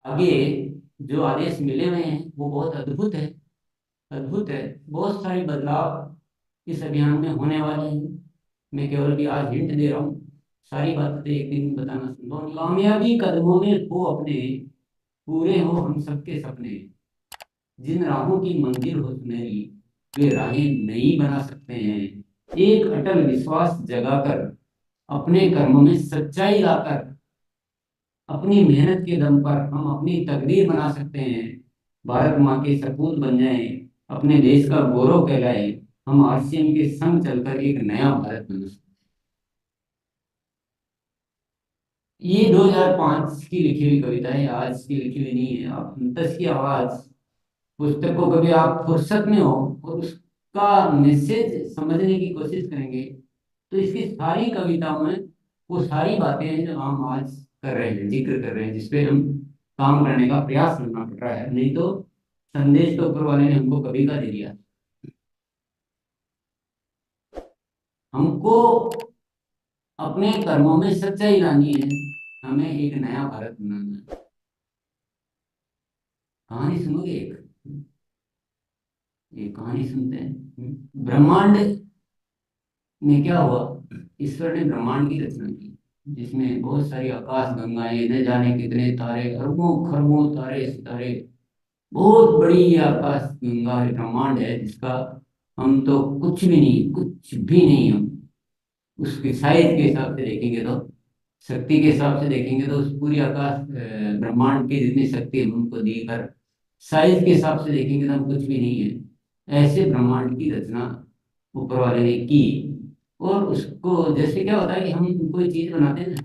आगे जो आदेश मिले हुए हैं वो बहुत अद्भुत है। अद्भुत है। बहुत सारे बदलाव इस अभियान में होने वाले हैं। मैं केवल भी आज हिंट दे रहा हूँ। सारी बातें तो एक दिन बताना संभव नहीं। कामयाबी कदमों में हो अपने, पूरे हो हम सबके सपने। जिन राहों की मंजिल हो सुनहरी, वे राहें नई बना सकते हैं। एक अटल विश्वास जगाकर, अपने कर्मों में सच्चाई लाकर, अपनी मेहनत के दम पर हम अपनी तकदीर बना सकते हैं। भारत माँ के सपूत बन जाएं, अपने देश का गौरव कहलाए। हम आरसीएम के संग चलकर एक नया भारत बना सकते हैं। ये 2005 की लिखी हुई कविता है, आज की लिखी हुई नहीं है। आप दस की आवाज पुस्तक को कभी आप फुर्सत में हो और उसका मैसेज समझने की कोशिश करेंगे, तो इसकी सारी कविताओं में वो सारी बातें हैं जो हम आज कर रहे हैं, जिक्र कर रहे हैं, जिसपे हम काम करने का प्रयास करना पड़ रहा है। नहीं तो संदेश तो ऊपर वाले ने हमको कभी का दे दिया। हमको अपने कर्मों में सच्चाई लानी है। हमें एक नया भारत बनाना है। कहानी सुनोगे एक? ये कहानी सुनते हैं। ब्रह्मांड में क्या हुआ? ईश्वर ने ब्रह्मांड की रचना की, जिसमें बहुत सारी आकाश गंगाएं, न जाने कितने तारे, अरबों खरबों तारे सितारे। बहुत बड़ी ये आकाश गंगा है, ब्रह्मांड है, जिसका हम तो कुछ भी नहीं, कुछ भी नहीं हम। उसकी साइज के हिसाब से देखेंगे तो, शक्ति के हिसाब से देखेंगे तो, उस पूरी आकाश ब्रह्मांड की जितनी शक्ति हम उनको दी, पर साइज के हिसाब से देखेंगे तो हम कुछ भी नहीं है। ऐसे ब्रह्मांड की रचना ऊपर वाले ने की। और उसको जैसे क्या होता है कि हम कोई चीज बनाते हैं ना,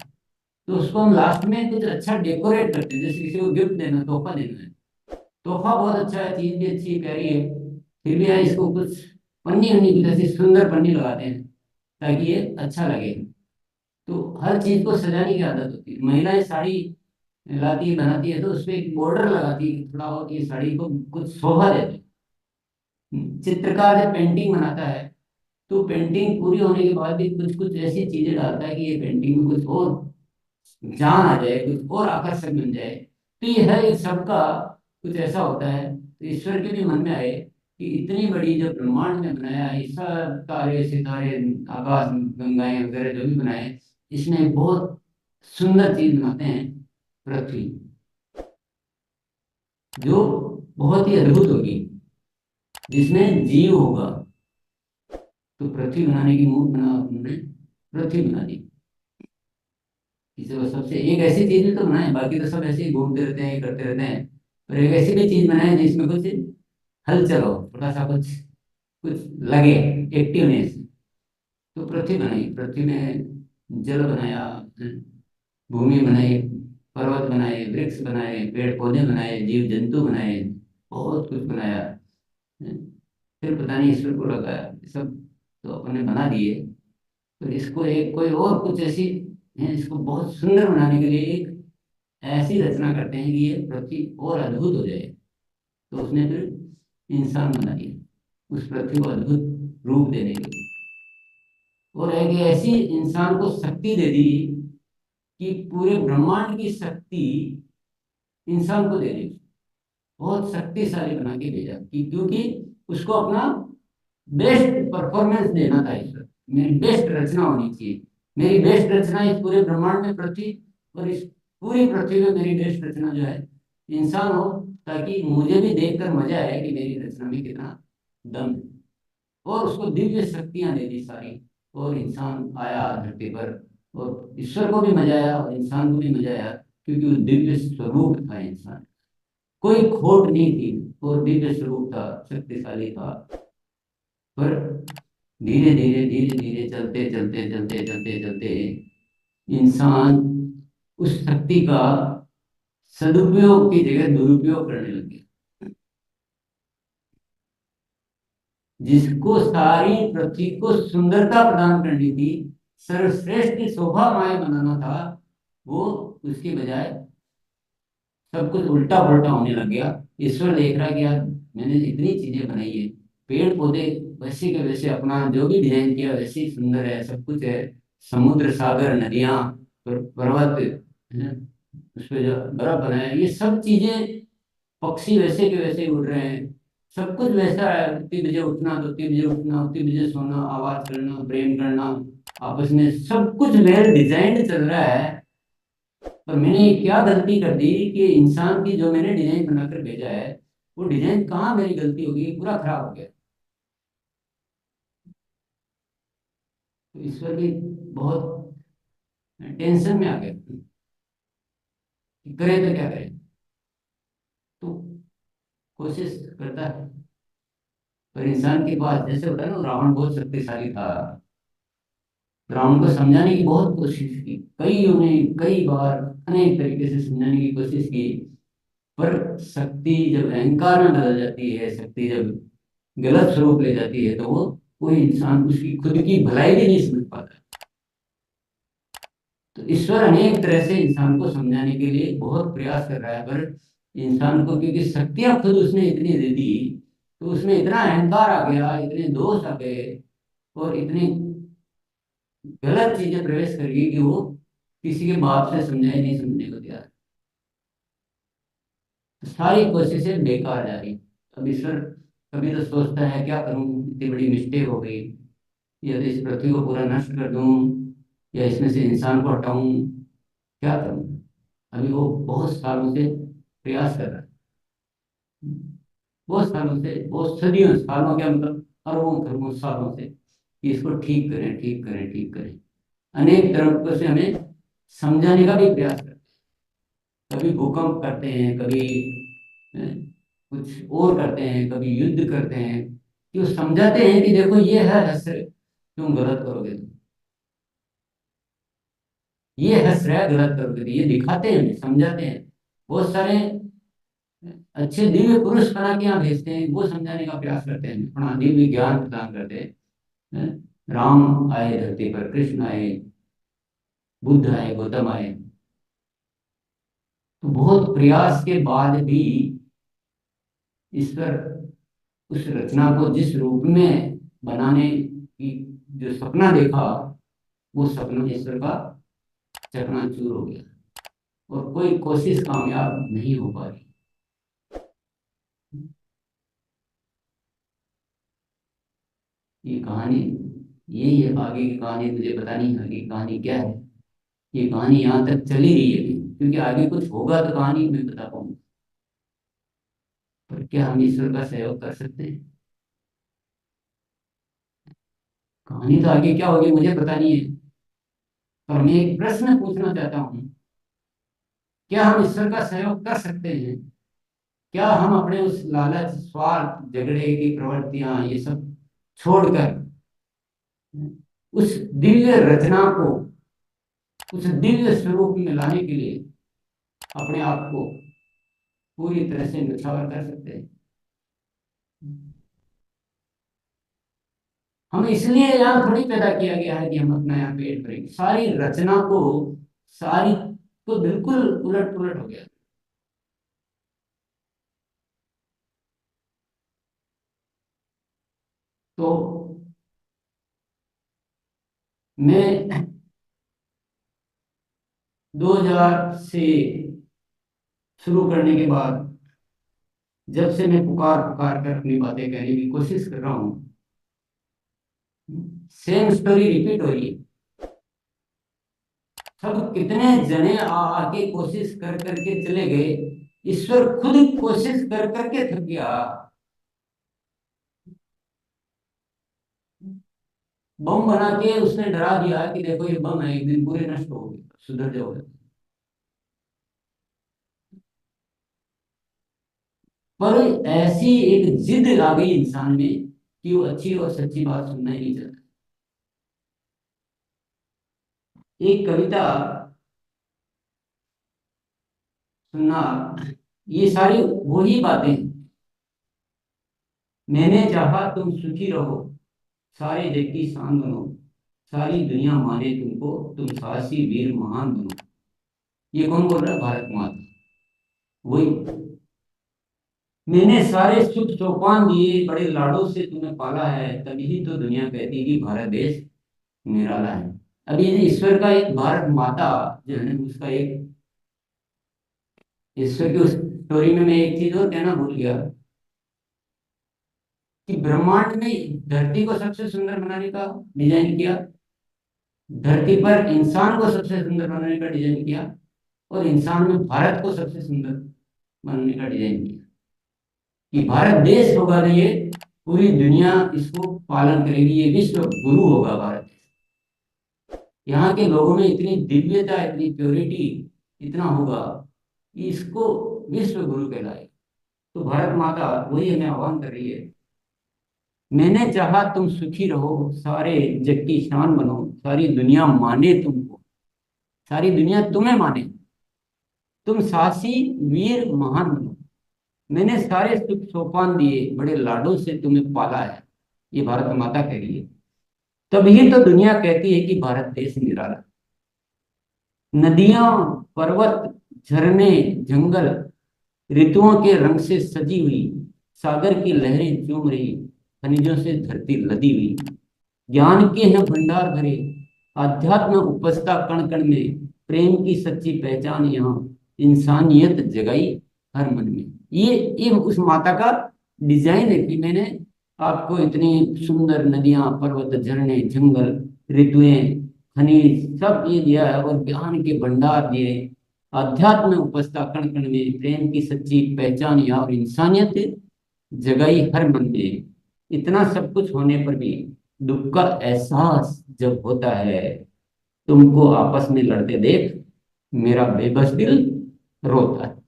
तो उसको हम लास्ट में कुछ अच्छा डेकोरेट करते हैं। जैसे किसी को गिफ्ट देना, तोहफा देना है। तोहफा बहुत अच्छा है, चीज भी अच्छी प्यारी है, फिर भी यार इसको कुछ पन्नी वन्नी कुछ ऐसी सुंदर पन्नी लगाते हैं ताकि ये अच्छा लगे। तो हर चीज को सजाने की आदत होती है। महिलाएं साड़ी लाती है, बनाती है, तो उसपे एक बॉर्डर लगाती है थोड़ा, और ये साड़ी को कुछ शोभा देते हैं। चित्रकार जब पेंटिंग बनाता है, तो पेंटिंग पूरी होने के बाद भी कुछ कुछ ऐसी चीजें डालता है कि ये पेंटिंग में कुछ और जान आ जाए, कुछ और आकर्षक बन जाए। तो ये है, इस सबका कुछ ऐसा होता है। तो ईश्वर के भी मन में आए कि इतनी बड़ी जो ब्रह्मांड में बनाया है, ये सब तारे सितारे, आकाश गंगाएं वगैरह जो भी बनाए, इसमें एक बहुत सुंदर चीज बनाते हैं, पृथ्वी, जो बहुत ही अद्भुत होगी, जिसमें जीव होगा। तो पृथ्वी बनाने की मूड बना उन्होंने, पृथ्वी बना दी। इसे वो सबसे एक ऐसी चीज भी तो बनाए, बाकी तो सब ऐसे ही घूमते रहते हैं, ये करते रहते हैं। पर एक ऐसी भी चीज बनाए जिसमें कुछ हलचल हो, थोड़ा सा कुछ कुछ लगे, एक्टिवनेस। तो पृथ्वी बनाई, पृथ्वी में जल बनाया, भूमि बनाई, पर्वत बनाए, वृक्ष बनाए, पेड़ पौधे बनाए, जीव जंतु बनाए, बहुत कुछ बनाया। फिर पता नहीं ईश्वर को लगा ये सब तो अपने बना दिए, तो इसको एक कोई और कुछ ऐसी है, इसको बहुत सुंदर बनाने के लिए एक ऐसी रचना करते हैं कि ये पृथ्वी और अद्भुत हो जाए। तो उसने फिर इंसान बना दिया, उस पृथ्वी को अद्भुत रूप देने के लिए। और एक ऐसी इंसान को शक्ति दे दी कि पूरे ब्रह्मांड की शक्ति इंसान को दे दी। बहुत शक्तिशाली बना के भेजा कि क्योंकि उसको अपना बेस्ट परफॉर्मेंस देना था ईश्वर। मेरी बेस्ट रचना होनी चाहिए, मेरी बेस्ट रचना इस पूरे ब्रह्मांड में पृथ्वी, और इस पूरी पृथ्वी में मेरी बेस्ट रचना जो है इंसान हो, ताकि मुझे भी देखकर मजा आए कि मेरी रचना में कितना दम है। और उसको दिव्य शक्तियां दे दी सारी, और इंसान आया धरती पर। और ईश्वर को भी मजा आया और इंसान को भी मजा आया, क्योंकि वो दिव्य स्वरूप था इंसान, कोई खोट नहीं थी, और दिव्य स्वरूप था, शक्तिशाली था। पर धीरे धीरे धीरे धीरे चलते चलते चलते चलते चलते इंसान उस शक्ति का सदुपयोग की जगह दुरुपयोग करने लग गया। जिसको सारी पृथ्वी को सुंदरता प्रदान करनी थी, सर्वश्रेष्ठ शोभा माय बनाना था, वो उसके बजाय सब कुछ उल्टा पुल्टा होने लग गया। ईश्वर देख रहा है कि यार मैंने इतनी चीजें बनाई है, पेड़ पौधे वैसे के वैसे, अपना जो भी डिजाइन किया वैसे ही सुंदर है, सब कुछ है, समुद्र सागर नदियां पर्वत है, उस पर जो बर्फ बनाया, ये सब चीजें, पक्षी वैसे के वैसे ही उड़ रहे हैं, सब कुछ वैसा है। उतनी बजे उठना तो उतनी बजे उठना, उतनी बजे सोना, आवाज करना, प्रेम करना आपस में, सब कुछ वेल डिजाइंड चल रहा है। पर मैंने क्या गलती कर दी कि इंसान की जो मैंने डिजाइन बनाकर भेजा है, वो डिजाइन कहाँ मेरी गलती होगी, पूरा खराब हो गया। तो ईश्वर भी बहुत टेंशन में आ गया कि करें तो क्या करें। तो कोशिश करता है, पर इंसान के पास जैसे होता है ना, रावण बहुत शक्तिशाली था। रावण को समझाने की बहुत कोशिश की, कई बार अनेक तरीके से समझाने की कोशिश की, पर शक्ति जब अहंकार में बदल जाती है, शक्ति जब गलत स्वरूप ले जाती है, तो वो कोई इंसान उसकी खुद की भलाई भी नहीं समझ पाता। तो ईश्वर अनेक तरह से इंसान को समझाने के लिए बहुत प्रयास कर रहा है, पर इंसान को क्योंकि शक्तियां खुद उसने इतनी दे दी, तो उसमें इतना अहंकार आ गया, इतने दोष आ गए, और इतनी गलत चीजें प्रवेश कर गई कि वो किसी के बाप से समझाई नहीं, समझने को तैयार। तो सारी कोशिशें बेकार जा रही। अब ईश्वर कभी तो सोचता है क्या करूं, इतनी बड़ी मिस्टेक हो गई, या तो इस पृथ्वी को पूरा नष्ट कर दूं, या इसमें से इंसान को हटाऊं, क्या करूं। अभी वो बहुत सालों से प्रयास कर रहा है, बहुत सालों से, बहुत सदियों, सालों क्या मतलब अरबों खरबों सालों से, कि इसको ठीक करें, ठीक करें, ठीक करें। अनेक तरीकों से हमें समझाने का भी प्रयास करते हैं। कभी भूकंप करते हैं, कभी अ, कुछ और करते हैं, कभी युद्ध करते हैं, कि वो समझाते हैं कि देखो ये है हश्र, तुम गलत करोगे तो, ये हश्र है, गलत करोगे तो, ये दिखाते हैं, हमें समझाते हैं। बहुत सारे अच्छे दिव्य पुरुष बना के यहाँ भेजते हैं, वो समझाने का प्रयास करते हैं, अपना दिव्य ज्ञान प्रदान करते हैं। राम आए धरती पर, कृष्ण आए, बुद्ध आए, गौतम आए, तो बहुत प्रयास के बाद भी ईश्वर उस रचना को जिस रूप में बनाने की जो सपना देखा, वो सपना ईश्वर का चकनाचूर हो गया, और कोई कोशिश कामयाब नहीं हो पा रही। ये कहानी, यही है। आगे की कहानी मुझे पता नहीं, आगे की कहानी क्या है। ये कहानी यहाँ तक चली रही है अभी, क्योंकि आगे कुछ होगा तो कहानी मैं बता पाऊंगा। पर क्या हम ईश्वर का सहयोग कर सकते हैं? कहानी तो आगे क्या होगी मुझे पता नहीं है, पर मैं एक प्रश्न पूछना चाहता हूँ, क्या हम ईश्वर का सहयोग कर सकते हैं? क्या हम अपने उस लालच, स्वार्थ, झगड़े की प्रवृत्तियां, ये सब छोड़कर उस दिव्य रचना को उस दिव्य स्वरूप में लाने के लिए अपने आप को पूरी तरह से न्यौछावर कर सकते हैं? हम इसलिए यहाँ थोड़ी पैदा किया गया है कि हम अपना यहाँ पेट भरेंगे। सारी रचना को, सारी को बिल्कुल उलट पुलट हो गया। तो मैं 2000 से शुरू करने के बाद, जब से मैं पुकार पुकार कर अपनी बातें कहने की कोशिश कर रहा हूँ, सेम स्टोरी रिपीट हो रही है। सब कितने जने आके कोशिश कर करके चले गए, ईश्वर खुद कोशिश कर करके थक गया। बम बना के उसने डरा दिया कि देखो ये बम है, एक दिन पूरे नष्ट हो गए, सुधर जाओगे। पर ऐसी एक जिद आ गई इंसान में कि वो अच्छी और सच्ची बात सुनना ही नहीं चाहता। एक कविता सुनना, ये सारी वही बातें हैं। मैंने चाहा तुम सुखी रहो, सारे जग की शान बनो, सारी दुनिया माने तुमको, तुम साहसी वीर महान बनो। ये कौन बोल रहा है? भारत माता, वही। मैंने सारे सुख चौपान दिए, बड़े लाडों से तुम्हें पाला है, तभी तो दुनिया कहती कि भारत देश निराला है। अब ये ईश्वर का एक भारत माता जो है ना, उसका एक ईश्वर की उस स्टोरी में मैं एक चीज और कहना भूल गया कि ब्रह्मांड में धरती को सबसे सुंदर बनाने का डिजाइन किया, धरती पर इंसान को सबसे सुंदर बनाने का डिजाइन किया, और इंसान में भारत को सबसे सुंदर बनाने का डिजाइन किया कि भारत देश होगा ना, ये पूरी दुनिया इसको पालन करेगी, ये विश्व गुरु होगा भारत। यहाँ के लोगों में इतनी दिव्यता, इतनी प्योरिटी, इतना होगा कि इसको विश्व गुरु कहलाए। तो भारत माता वही हमें आह्वान कर रही है, मैंने चाहा तुम सुखी रहो, सारे जग की शान बनो, सारी दुनिया माने तुमको, सारी दुनिया तुम्हें माने, तुम साहसी वीर महान बनो, मैंने सारे सुख सोपान दिए, बड़े लाडों से तुम्हें पाला है। ये भारत माता कह रही है। तभी तो दुनिया कहती है कि भारत देश निराला। नदियां, पर्वत, झरने, जंगल, ऋतुओं के रंग से सजी हुई, सागर की लहरें चूम रही, खनिजों से धरती लदी हुई, ज्ञान के हैं भंडार भरे, आध्यात्म उपजता कण कण में, प्रेम की सच्ची पहचान यहाँ, इंसानियत जगाई हर मन में। ये उस माता का डिजाइन है कि मैंने आपको इतनी सुंदर नदियां, पर्वत, झरने, जंगल, ऋतुएं, खनिज सब ये दिया है, और ज्ञान के भंडार दिए, अध्यात्म उपजता कण कण में, प्रेम की सच्ची पहचान यहाँ, और इंसानियत जगाई हर मन में। इतना सब कुछ होने पर भी दुख का एहसास जब होता है, तुमको आपस में लड़ते देख मेरा बेबस दिल रोता है।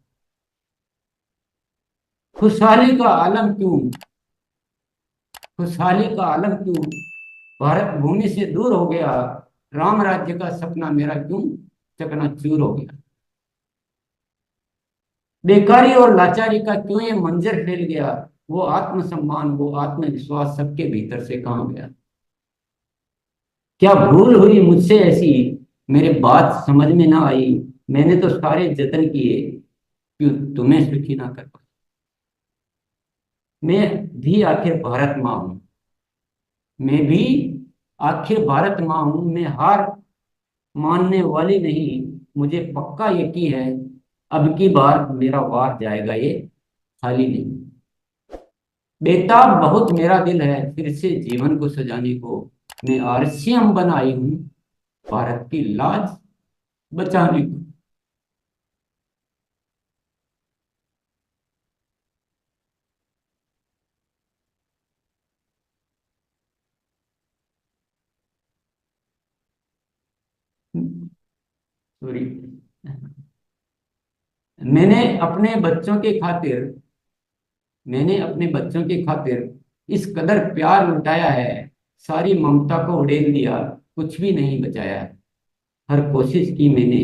खुशहाली का आलम क्यों, खुशहाली का आलम क्यों, भारत भूमि से दूर हो गया, राम राज्य का सपना मेरा क्यों चकनाचूर हो गया। बेकारी और लाचारी का क्यों ये मंजर फैल गया, वो आत्मसम्मान, वो आत्मविश्वास सबके भीतर से कहाँ गया। क्या भूल हुई मुझसे ऐसी, मेरे बात समझ में ना आई, मैंने तो सारे जतन किए, क्यों तुम्हें सुखी ना कर पाई। मैं भी आखिर भारत माँ हूं, मैं भी आखिर भारत माँ हूं, मैं हार मानने वाली नहीं, मुझे पक्का यकीन है अब की बार मेरा वार जाएगा ये खाली नहीं। बेताब बहुत मेरा दिल है फिर से जीवन को सजाने को, मैं आरसीएम बन आई हूं भारत की लाज बचाने को। सॉरी, मैंने अपने बच्चों के खातिर, मैंने अपने बच्चों के खातिर इस कदर प्यार लुटाया है, सारी ममता को उड़ेल दिया, कुछ भी नहीं बचाया है। हर कोशिश की मैंने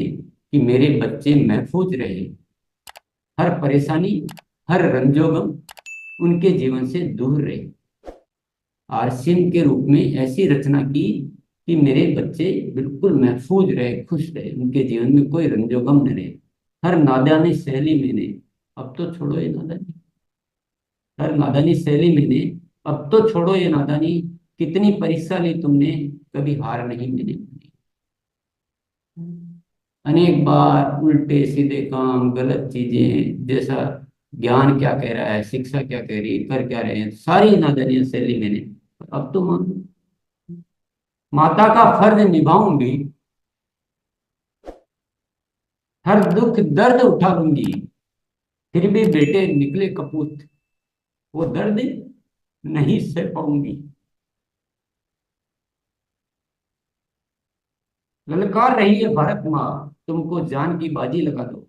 कि मेरे बच्चे महफूज रहे, हर परेशानी, हर रंजोगम उनके जीवन से दूर रहे। आरसीएम के रूप में ऐसी रचना की कि मेरे बच्चे बिल्कुल महफूज रहे, खुश रहे, उनके जीवन में कोई रंजोगम न रहे। हर नादानी सहेली मैंने, अब तो छोड़ो ये नादानी, हर नादानी सहेली मैंने, अब तो छोड़ो ये नादानी, कितनी परीक्षा ली तुमने, कभी हार नहीं मैंने मानी। अनेक बार उल्टे सीधे काम, गलत चीजें, जैसा ज्ञान क्या कह रहा है, शिक्षा क्या कह रही है, कर क्या रहे हैं, सारी नादानियां सहेली मैंने, अब तो माता का फर्ज निभाऊंगी, हर दुख दर्द उठा लूंगी, फिर भी बेटे निकले कपूत, वो दर्द नहीं सह पाऊंगी। ललकार रही है भारत माँ, तुमको जान की बाजी लगा दो,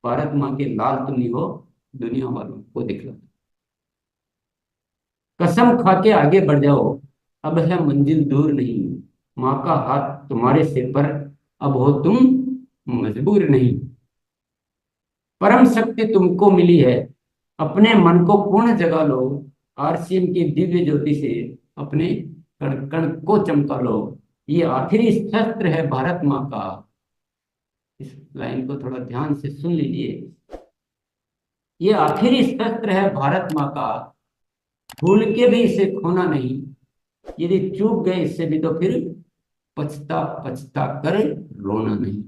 भारत माँ के लाल तुम ही हो, दुनिया वालों को दिखला दो। कसम खा के आगे बढ़ जाओ, अब है मंजिल दूर नहीं, माँ का हाथ तुम्हारे सिर पर, अब हो तुम मजबूर नहीं। परम शक्ति तुमको मिली है, अपने मन को पूर्ण जगा लो, आरसीएम की दिव्य ज्योति से अपने कण कण को चमका लो। ये आखिरी शस्त्र है भारत माँ का। इस लाइन को थोड़ा ध्यान से सुन लीजिए। ये आखिरी शस्त्र है भारत माँ का, भूल के भी इसे खोना नहीं, यदि चूक गए इससे भी तो फिर पछता पछता कर रोना नहीं।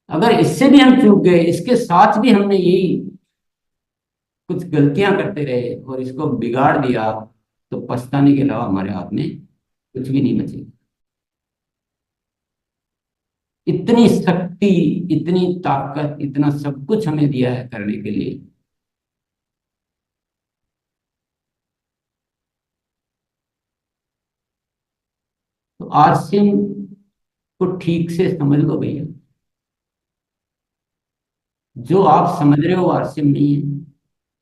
अगर इससे भी हम चूक गए, इसके साथ भी हमने यही कुछ गलतियां करते रहे और इसको बिगाड़ दिया, तो पछताने के अलावा हमारे हाथ में कुछ भी नहीं बचेगा। इतनी शक्ति, इतनी ताकत, इतना सब कुछ हमें दिया है करने के लिए। तो आरसीएम को ठीक से समझ लो भैया। जो आप समझ रहे हो आरसीएम नहीं है।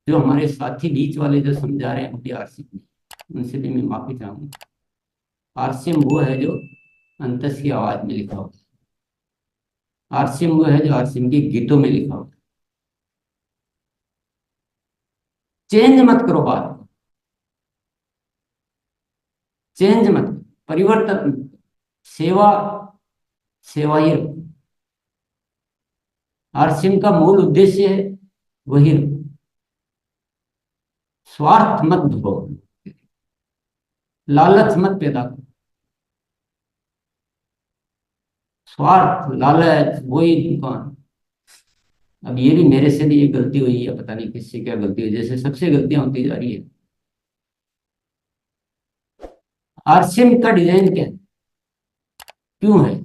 जो हमारे साथी बीच वाले जो समझा रहे हैं वो भी आरसीएम नहीं है। उनसे भी मैं माफी चाहूंगा। आरसीएम वो है जो अंतस की आवाज में लिखा हुआ है। आरसीएम वो है जो आरसीएम के गीतों में लिखा हुआ है। चेंज मत करो बात को, चेंज मत करो, परिवर्तन मत करो। सेवा, सेवा ही रखो। आरसीएम का मूल उद्देश्य है वही रखो। स्वार्थ मत भरो, लालच मत पैदा करो। स्वार्थ, लालच, वही दुकान। अब ये भी मेरे से भी ये गलती हुई है, पता नहीं किससे क्या गलती हुई, जैसे सबसे गलतियां होती जा रही है। आरसीएम का डिजाइन क्या है, क्यों है?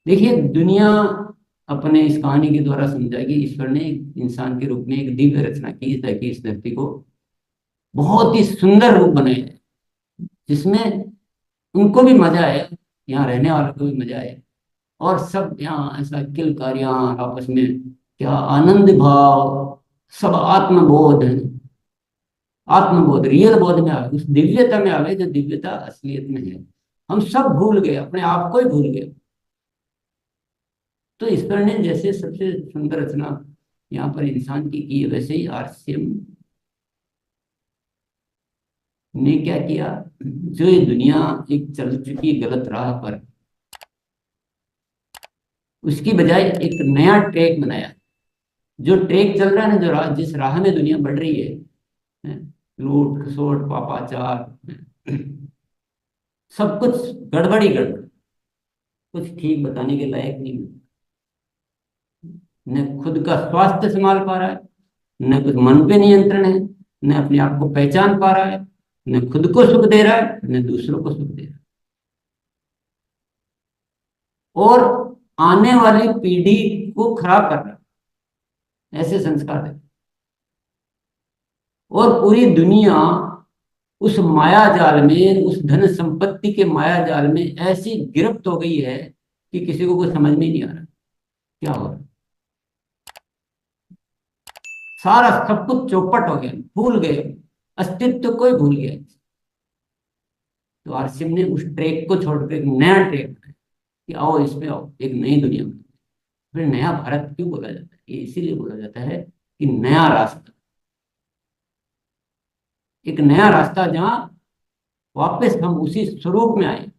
देखिए, दुनिया अपने इस कहानी के द्वारा समझा कि ईश्वर ने एक इंसान के रूप में एक दिव्य रचना की ताकि इस धरती को बहुत ही सुंदर रूप बनाया जाए, जिसमें उनको भी मजा आए, यहाँ रहने वालों को भी मजा आए, और सब यहाँ ऐसा किलकारियां आपस में, क्या आनंद भाव, सब आत्मबोध है। आत्मबोध, रियल बोध में आवे, उस दिव्यता में आवे जो दिव्यता असलियत में है। हम सब भूल गए, अपने आप को ही भूल गए। तो ईश्वर ने जैसे सबसे सुंदर रचना यहाँ पर इंसान की है, वैसे ही आरसीएम ने क्या किया, जो ये दुनिया एक चल चुकी गलत राह पर, उसकी बजाय एक नया ट्रैक बनाया। जो ट्रैक चल रहा है ना, जो राह, जिस राह में दुनिया बढ़ रही है, लूट खसोट पापाचार, सब कुछ गड़बड़ी गड़बड़, कुछ ठीक बताने के लायक नहीं। न खुद का स्वास्थ्य संभाल पा रहा है, न कुछ मन पे नियंत्रण है, न अपने आप को पहचान पा रहा है, न खुद को सुख दे रहा है, न दूसरों को सुख दे रहा है। और आने वाली पीढ़ी को खराब कर रहा है, ऐसे संस्कार है। और पूरी दुनिया उस माया जाल में, उस धन संपत्ति के माया जाल में ऐसी गिरफ्त हो गई है कि किसी को कुछ समझ में नहीं आ रहा क्या हो रहा है। सारा सब कुछ चौपट हो गया, भूल गए, अस्तित्व को ही भूल गया। तो आरसीएम ने उस ट्रैक को छोड़कर एक नया ट्रैक बनाया कि आओ इसमें आओ, एक नई दुनिया में। फिर नया भारत क्यों बोला जाता है? ये इसीलिए बोला जाता है कि नया रास्ता, एक नया रास्ता जहां वापस हम उसी स्वरूप में आए।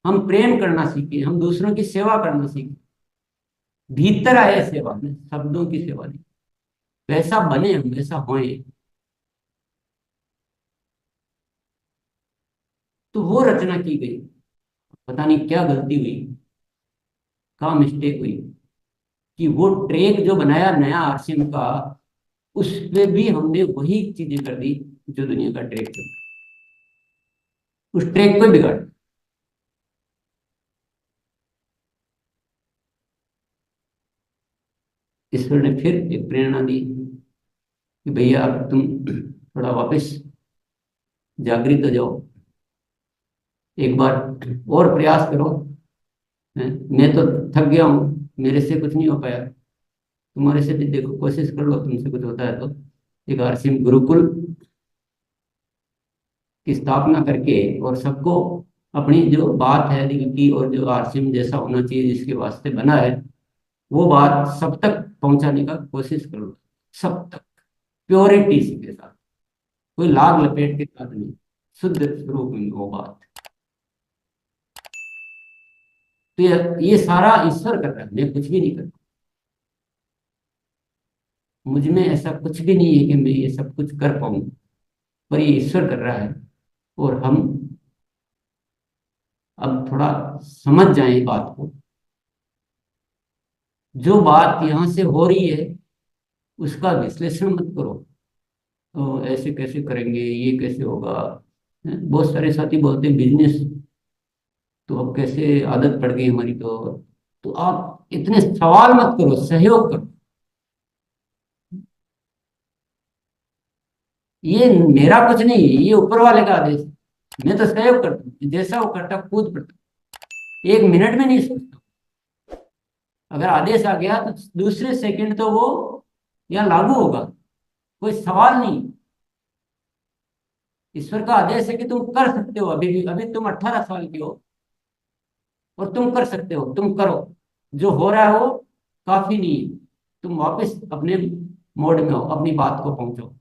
हम प्रेम करना सीखे, हम दूसरों की सेवा करना सीखे, भीतर आए सेवा में, शब्दों की सेवा नहीं। वैसा बने हम, वैसा होए। तो वो रचना की गई। पता नहीं क्या गलती हुई, क्या मिस्टेक हुई, कि वो ट्रैक जो बनाया नया आरसीएम का, उस पे भी हमने वही चीजें कर दी जो दुनिया का ट्रैक चल रहा है। उस ट्रैक को ही बिगाड़। ईश्वर ने फिर एक प्रेरणा दी कि भैया अब तुम थोड़ा वापस जागृत हो जाओ, एक बार और प्रयास करो। मैं तो थक गया हूँ, मेरे से कुछ नहीं हो पाया, तुम्हारे से भी देखो, कोशिश कर लो, तुमसे कुछ होता है तो। एक आरसीएम गुरुकुल की स्थापना करके और सबको अपनी जो बात है दिल की, और जो आरसीएम जैसा होना चाहिए जिसके वास्ते बना है, वो बात सब तक पहुंचाने का कोशिश करो। सब तक प्योरिटी के साथ, कोई लाग लपेट के साथ नहीं, शुद्ध स्वरूप में वो बात। तो ये सारा ईश्वर कर रहा है, मैं कुछ भी नहीं कर। मुझ में ऐसा कुछ भी नहीं है कि मैं ये सब कुछ कर पाऊं, पर ये ईश्वर कर रहा है। और हम अब थोड़ा समझ जाएं बात को, जो बात यहाँ से हो रही है उसका विश्लेषण मत करो। तो ऐसे कैसे करेंगे, ये कैसे होगा। बहुत सारे साथी बोलते हैं बिजनेस तो अब कैसे आदत पड़ गई हमारी। तो आप इतने सवाल मत करो, सहयोग करो। ये मेरा कुछ नहीं है, ये ऊपर वाले का आदेश है। मैं तो सहयोग करता हूँ, जैसा वो करता कूद पड़ता हूँ। एक मिनट में नहीं सोचता। अगर आदेश आ गया तो दूसरे सेकंड तो वो यहाँ लागू होगा, कोई सवाल नहीं। ईश्वर का आदेश है कि तुम कर सकते हो, अभी भी, अभी तुम 18 साल की हो और तुम कर सकते हो, तुम करो। जो हो रहा है वो काफी नहीं है। तुम वापस अपने मोड में हो, अपनी बात को पहुंचो।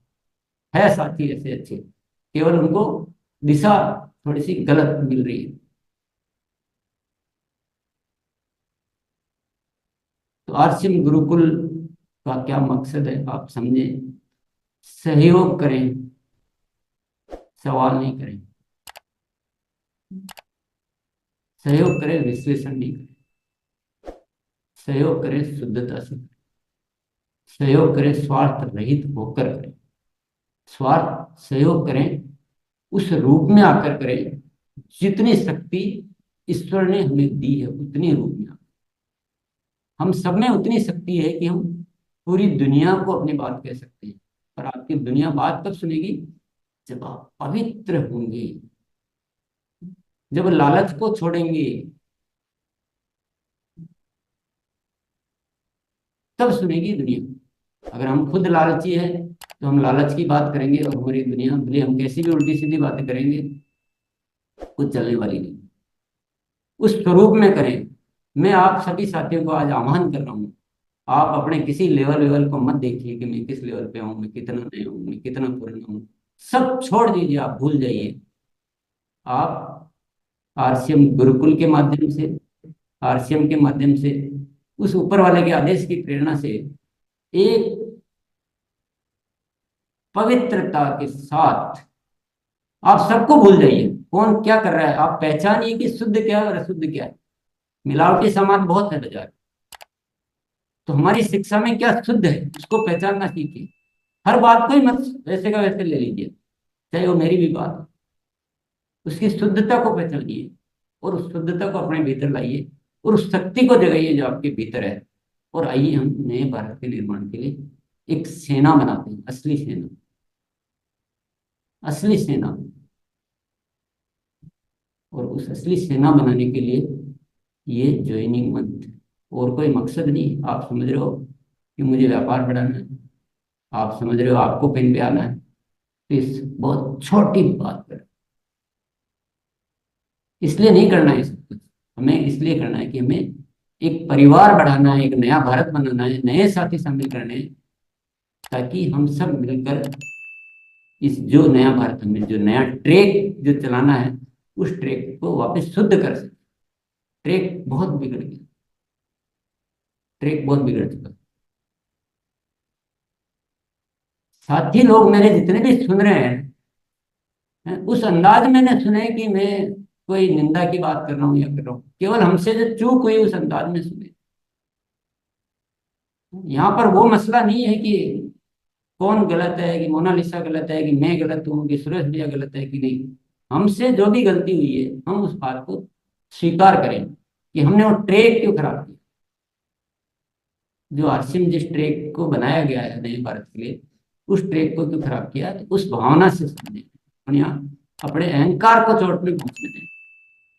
है साथी ऐसे अच्छे, केवल उनको दिशा थोड़ी सी गलत मिल रही है। तो आरसीएम गुरुकुल का क्या मकसद है आप समझे। सहयोग करें, सवाल नहीं करें। सहयोग करें, विश्लेषण नहीं करें। सहयोग करें, शुद्धता से करें। सहयोग करें, स्वार्थ रहित होकर करें। स्वार्थ सहयोग करें, उस रूप में आकर करें जितनी शक्ति ईश्वर ने हमें दी है, उतनी रूप में। हम सब में उतनी शक्ति है कि हम पूरी दुनिया को अपनी बात कह सकते हैं। पर आपकी दुनिया बात कब सुनेगी, जब आप पवित्र होंगे, जब लालच को छोड़ेंगे, तब सुनेगी दुनिया। अगर हम खुद लालची है तो हम लालच की बात करेंगे और हमारी दुनिया भले हम कैसी भी उल्टी सीधी बातें करेंगे, कुछ चलने वाली नहीं। उस स्वरूप में करें। मैं आप सभी साथियों को आज आह्वान कर रहा हूँ, आप अपने किसी लेवल लेवल को मत देखिए कि मैं किस लेवल पे हूँ, मैं कितना नया हूँ, मैं कितना पुराना हूँ। सब छोड़ दीजिए, आप भूल जाइए। आप आरसीएम गुरुकुल के माध्यम से, आरसीएम के माध्यम से, उस ऊपर वाले के आदेश की प्रेरणा से एक पवित्रता के साथ आप सबको भूल जाइए कौन क्या कर रहा है। आप पहचानिए कि शुद्ध क्या है और अशुद्ध क्या है। मिलावटी सामान बहुत है बाजार। तो हमारी शिक्षा में क्या शुद्ध है उसको पहचानना सीखिए। हर बात को ही मत वैसे का वैसे ले लीजिए, चाहे वो मेरी भी बात हो। उसकी शुद्धता को पहचानिए और उस शुद्धता को अपने भीतर लाइए और उस शक्ति को जगाइए जो आपके भीतर है। और आइए हम नए भारत के निर्माण के लिए एक सेना बनाते हैं, असली सेना। असली सेना। और उस असली सेना बनाने के लिए ये ज्वाइनिंग मंथ, और कोई मकसद नहीं। आप समझ रहे हो कि मुझे व्यापार बढ़ाना है, आप समझ रहे हो आपको पेन पे आना है, तो इस बहुत छोटी बात पर इसलिए नहीं करना है सब कुछ। हमें इसलिए करना है कि हमें एक परिवार बढ़ाना है, एक नया भारत बनाना है, नए साथी शामिल करने हैं, ताकि हम सब मिलकर इस जो नया भारत, हमें जो नया ट्रैक जो चलाना है, उस ट्रैक को वापस शुद्ध कर सके। ट्रैक बहुत बिगड़ गया, ट्रैक बहुत बिगड़ चुका। साथी लोग मेरे जितने भी सुन रहे हैं, उस अंदाज में न सुने कि मैं कोई निंदा की बात कर रहा हूँ या कर रहा हूँ। केवल हमसे जो चूक हुई उस अंदाज में सुने। यहाँ पर वो मसला नहीं है कि कौन गलत है, कि मोनालिसा गलत है, कि मैं गलत हूँ, कि सुरेश भैया गलत है कि नहीं। हमसे जो भी गलती हुई है हम उस बात को स्वीकार करें कि हमने वो ट्रैक क्यों खराब किया। जो आरसीएम जिस ट्रैक को बनाया गया है नए भारत के लिए, उस ट्रैक को क्यों खराब किया, तो उस भावना से समझें और यहाँ अपने अहंकार को चोट में पहुंचने दें।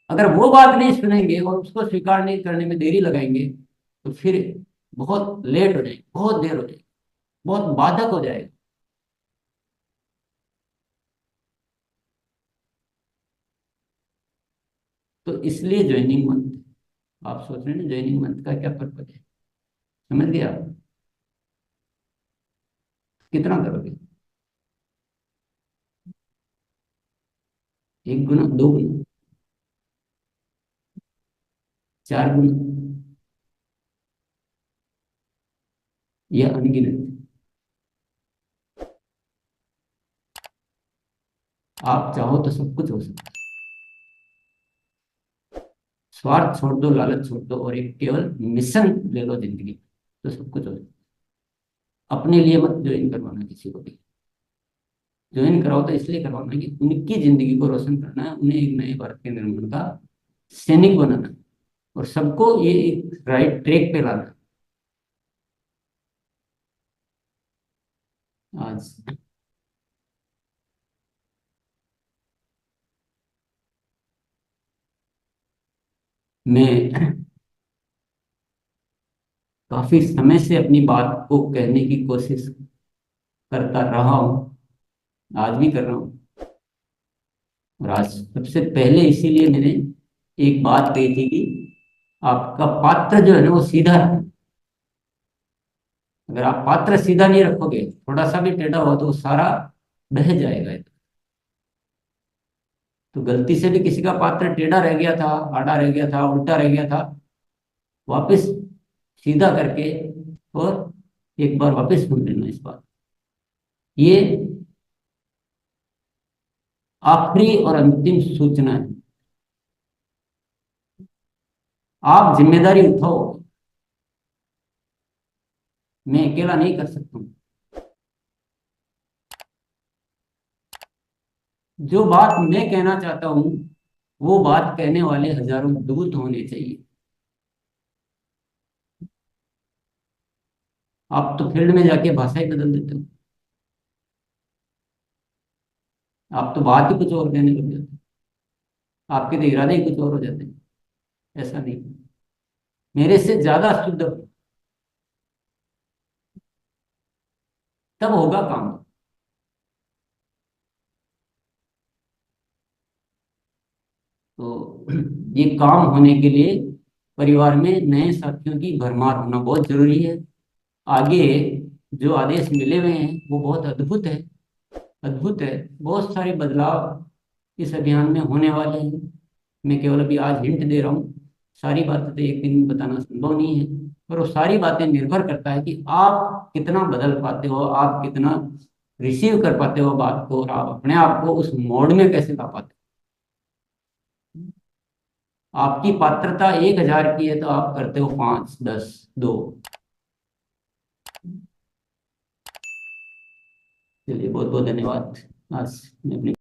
अगर वो बात नहीं सुनेंगे और उसको स्वीकार नहीं करने में देरी लगाएंगे तो फिर बहुत लेट हो जाएगी, बहुत देर हो जाएगी, बहुत बाधक हो जाएगा। तो इसलिए ज्वाइनिंग मंथ। आप सोच रहे हैं ना ज्वाइनिंग मंथ का क्या पर्पज है, समझ गए आप। कितना करोगे, 1 गुना, 2 गुना, 4 गुना, या अनगिनत। आप चाहो तो सब कुछ हो सकता है। स्वार्थ छोड़ दो, लालच छोड़ दो और एक केवल मिशन ले लो जिंदगी। तो सब कुछ हो जाए। अपने लिए मत ज्वाइन करवाना किसी को भी। ज्वाइन कराओ तो इसलिए करवाना कि उनकी जिंदगी को रोशन करना है, उन्हें एक नए भारत के निर्माण का सैनिक बनाना है, और सबको ये एक राइट ट्रैक पे लाना है। आज मैं काफी समय से अपनी बात को कहने की कोशिश करता रहा हूँ, आज भी कर रहा हूँ। और आज सबसे पहले इसीलिए मैंने एक बात कही थी कि आपका पात्र जो है ना वो सीधा रखें। अगर आप पात्र सीधा नहीं रखोगे, थोड़ा सा भी टेढ़ा हुआ तो वो सारा बह जाएगा। तो गलती से भी किसी का पात्र टेढ़ा रह गया था, आड़ा रह गया था, उल्टा रह गया था, वापस सीधा करके और एक बार वापस सुन लेना इस बात। ये आखिरी और अंतिम सूचना है। आप जिम्मेदारी उठाओ, मैं अकेला नहीं कर सकता हूँ। जो बात मैं कहना चाहता हूँ वो बात कहने वाले हजारों दूत होने चाहिए। आप तो फील्ड में जाके भाषा ही बदल देते हो। आप तो बात ही कुछ और कहने लग जाते हो, आपके तो इरादे ही कुछ और हो जाते हैं। ऐसा नहीं, मेरे से ज्यादा शुद्ध तब होगा काम। तो ये काम होने के लिए परिवार में नए साथियों की भरमार होना बहुत जरूरी है। आगे जो आदेश मिले हुए हैं वो बहुत अद्भुत है, अद्भुत है। बहुत सारे बदलाव इस अभियान में होने वाले हैं। मैं केवल अभी आज हिंट दे रहा हूँ, सारी बातें तो एक दिन में बताना संभव नहीं है। पर वो सारी बातें निर्भर करता है कि आप कितना बदल पाते हो, आप कितना रिसीव कर पाते हो बात को, और आप अपने आप को उस मोड में कैसे ला पाते हो। आपकी पात्रता 1,000 की है तो आप करते हो 5, 10, 2। चलिए बहुत बहुत धन्यवाद। आज मैं अपनी